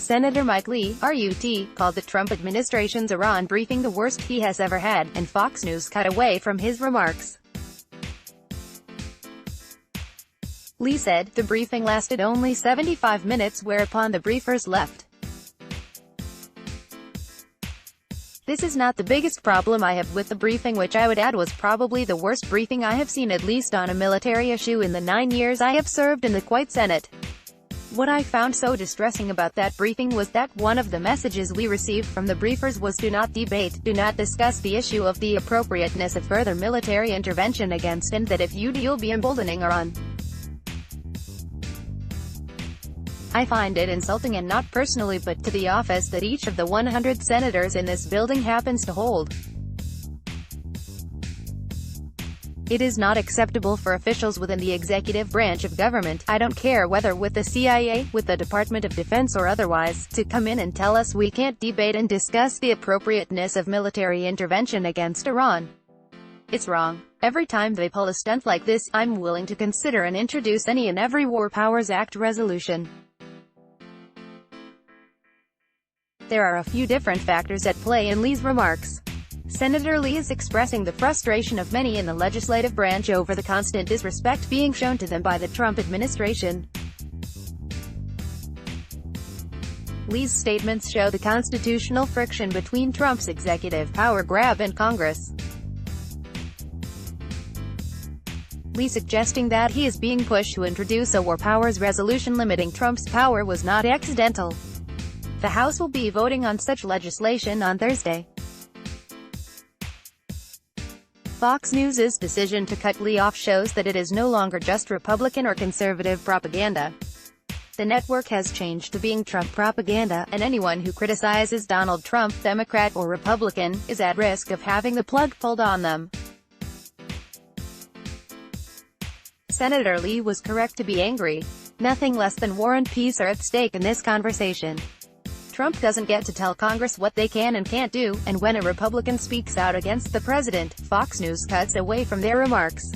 Senator Mike Lee, RUT, called the Trump administration's Iran briefing the worst he has ever had, and Fox News cut away from his remarks. Lee said, the briefing lasted only 75 minutes whereupon the briefers left. This is not the biggest problem I have with the briefing, which I would add was probably the worst briefing I have seen, at least on a military issue, in the 9 years I have served in the Kuwait Senate. What I found so distressing about that briefing was that one of the messages we received from the briefers was do not debate, do not discuss the issue of the appropriateness of further military intervention against, and that if you do you'll be emboldening Iran. I find it insulting, and not personally but to the office that each of the 100 senators in this building happens to hold. It is not acceptable for officials within the executive branch of government, I don't care whether with the CIA, with the Department of Defense or otherwise, to come in and tell us we can't debate and discuss the appropriateness of military intervention against Iran. It's wrong. Every time they pull a stunt like this, I'm willing to consider and introduce any and every War Powers Act resolution. There are a few different factors at play in Lee's remarks. Senator Lee is expressing the frustration of many in the legislative branch over the constant disrespect being shown to them by the Trump administration. Lee's statements show the constitutional friction between Trump's executive power grab and Congress. Lee suggesting that he is being pushed to introduce a War Powers resolution limiting Trump's power was not accidental. The House will be voting on such legislation on Thursday. Fox News' decision to cut Lee off shows that it is no longer just Republican or conservative propaganda. The network has changed to being Trump propaganda, and anyone who criticizes Donald Trump, Democrat or Republican, is at risk of having the plug pulled on them. Senator Lee was correct to be angry. Nothing less than war and peace are at stake in this conversation. Trump doesn't get to tell Congress what they can and can't do, and when a Republican speaks out against the president, Fox News cuts away from their remarks.